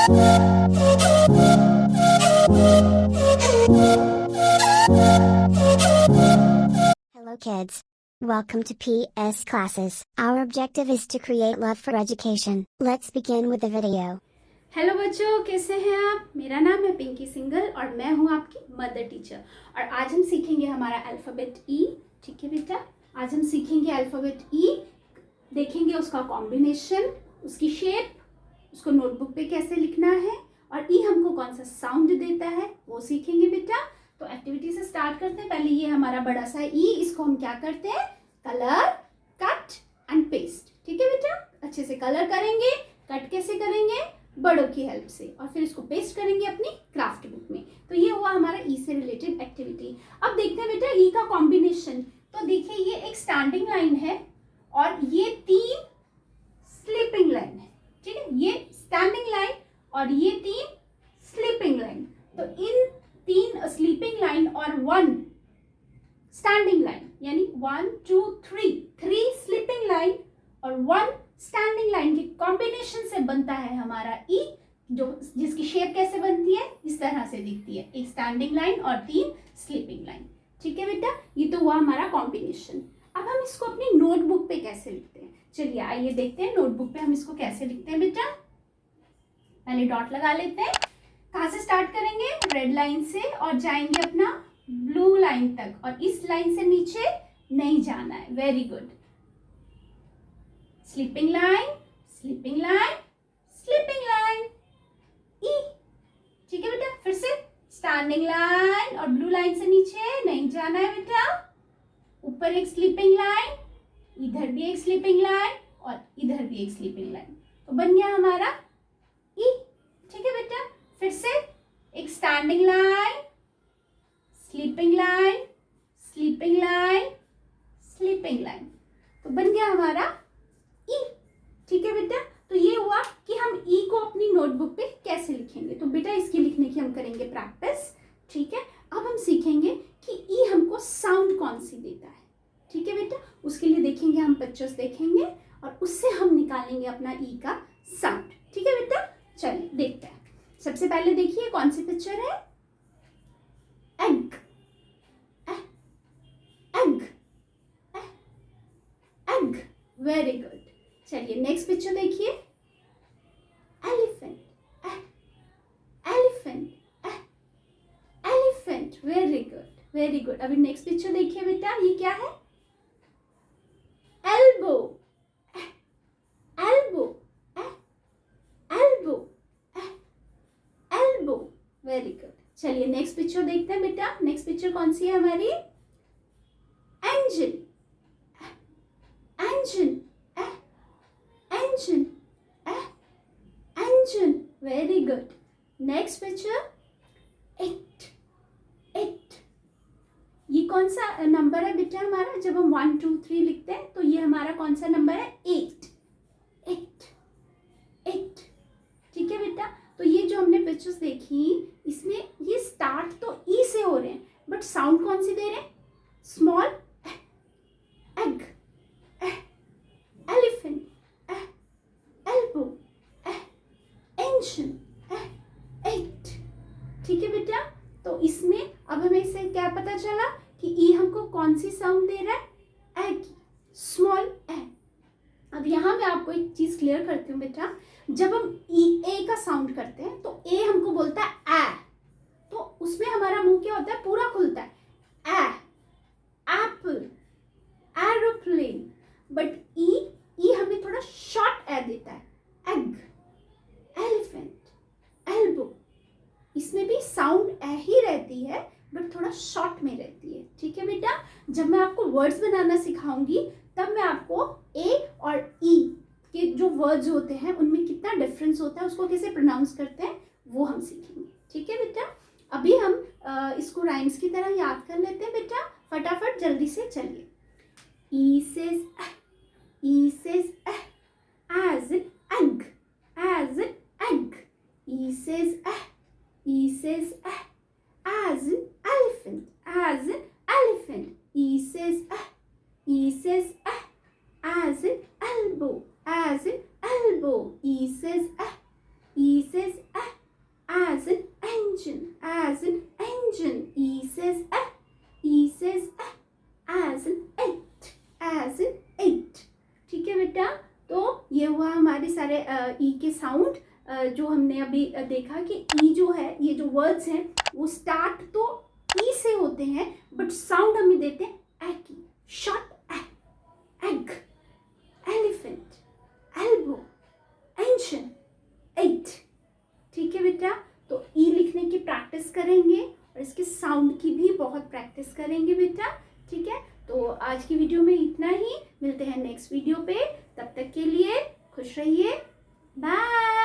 Hello kids. Welcome to PS classes. Our objective is to create love for education. Let's begin with the video. Hello बच्चों, कैसे हैं आप? मेरा नाम है पिंकी सिंगल और मैं हूं आपकी मदर टीचर। और आज हम सीखेंगे हमारा अल्फ़ाबेट ई। ठीक है बेटा, आज हम सीखेंगे अल्फ़ाबेट ई, देखेंगे उसका कॉम्बिनेशन, उसकी शेप, उसको नोटबुक पे कैसे लिखना है और ई हमको कौन सा साउंड देता है वो सीखेंगे बेटा। तो एक्टिविटी से स्टार्ट करते हैं। पहले ये हमारा बड़ा सा ई, इसको हम क्या करते हैं? Colour, cut and paste. ठीक है बेटा, अच्छे से कलर करेंगे। कट कैसे करेंगे? बड़ों की हेल्प से। और फिर इसको पेस्ट करेंगे अपनी क्राफ्ट बुक में। तो ये हुआ हमारा ई से रिलेटेड एक्टिविटी। अब देखते हैं बेटा ई का कॉम्बिनेशन। तो देखिए ये एक स्टैंडिंग लाइन है और ये 3 स्लीपिंग लाइन है। ठीक है, ये स्टैंडिंग लाइन और ये 3 स्लीपिंग लाइन। तो इन 3 स्लीपिंग लाइन और 1 स्टैंडिंग लाइन, यानी 1 2 3 स्लीपिंग लाइन और 1 स्टैंडिंग लाइन के कॉम्बिनेशन से बनता है हमारा ई, जो जिसकी शेप कैसे बनती है? इस तरह से दिखती है, एक स्टैंडिंग लाइन और 3 स्लीपिंग लाइन। ठीक है बेटा, ये तो हुआ हमारा कॉम्बिनेशन। अब हम इसको अपनी नोटबुक पे कैसे लिखते हैं? चलिए आइए देखते हैं नोटबुक पे हम इसको कैसे लिखते हैं बेटा। पहले डॉट लगा लेते हैं। कहाँ से स्टार्ट करेंगे? रेड लाइन से और जाएंगे अपना ब्लू लाइन तक और इस लाइन से नीचे नहीं जाना है। Very good. Sleeping line, sleeping line, sleeping line, ई। ठीक है बेटा, फिर से स्टैंडिंग लाइन और ब्लू लाइन से नीचे नहीं जाना है बेटा। ऊपर एक स्लीपिंग लाइन, इधर भी एक स्लीपिंग लाइन और इधर भी एक स्लीपिंग लाइन। तो बन गया हमारा ई। ठीक है बेटा, फिर से एक standing line, sleeping line, sleeping line, sleeping line. तो बन गया हमारा ई। ठीक है बेटा, तो ये हुआ कि हम ई को अपनी नोटबुक पे कैसे लिखेंगे। तो बेटा इसकी लिखने की हम करेंगे प्रैक्टिस। ठीक है, अब हम सीखेंगे कि ई हमको साउंड कौन सी देता है। ठीक है बेटा, उसके लिए देखेंगे हम पिक्चर्स देखेंगे और उससे हम निकालेंगे अपना ई का साउंड। ठीक है बेटा, चलिए देखते हैं। सबसे पहले देखिए कौन सी पिक्चर है? Egg, egg, egg. Very good. चलिए नेक्स्ट पिक्चर देखिए। Elephant, elephant, elephant. Very good, very good. अभी नेक्स्ट पिक्चर देखिए बेटा, ये क्या है? Elbow, elbow, elbow, elbow. Very good. चलिए नेक्स्ट पिक्चर देखते हैं बेटा। नेक्स्ट पिक्चर कौन सी है हमारी? Engine, engine, engine, engine. Very good. Next picture, 8, 8. ये कौन सा नंबर है बेटा हमारा? जब हम 1 2 3 लिखते हैं तो ये हमारा कौन सा नंबर है? 8, 8, 8। ठीक है बेटा, तो ये जो हमने पिक्चर्स देखी इसमें ये स्टार्ट तो ई से हो रहे हैं बट साउंड कौन सी दे रहे हैं? Small egg, elephant, elbow, engine, 8। ठीक है बेटा, तो इसमें अब हमें इससे क्या पता चला कि ई हमको कौन सी साउंड दे रहा है? ए की, स्मॉल ए। अब यहाँ मैं आपको एक चीज क्लियर करती हूँ बेटा। जब हम ए का साउंड करते हैं तो ए हमको बोलता है ए, तो उसमें हमारा मुंह क्या होता है? पूरा खुलता है। ए, एप्पल, एरोप्लेन। बट ई हमें थोड़ा शॉर्ट ए देता है। Egg, elephant, elbow. इसमें भी साउंड ए ही रहती है बट थोड़ा शॉर्ट में रहती है। ठीक है बेटा, जब मैं आपको वर्ड्स बनाना सिखाऊंगी तब मैं आपको ए और ई के जो वर्ड्स होते हैं उनमें कितना डिफरेंस होता है, उसको कैसे प्रोनाउंस करते हैं, वो हम सीखेंगे। ठीक है बेटा, अभी हम इसको राइम्स की तरह याद कर लेते हैं बेटा। फटाफट जल्दी से चलिए। ई says, E says as in egg, as in egg. E says E says as in elephant, as in elephant. E says as in elbow, as in elbow. E says तो ये हुआ हमारे सारे ई के साउंड जो हमने अभी देखा कि ई जो है, ये जो वर्ड्स हैं वो स्टार्ट तो ई से होते हैं बट साउंड हमें देते हैं ए की। शॉर्ट ए, एग, एलिफेंट, एल्बो, एंशन, एट। ठीक है बेटा, तो ई लिखने की प्रैक्टिस करेंगे और इसके साउंड की भी बहुत प्रैक्टिस करेंगे बेटा। ठीक है, तो आज की वीडियो में इतना ही, मिलते हैं नेक्स्ट वीडियो पे, तब तक के लिए खुश रहिए, बाय।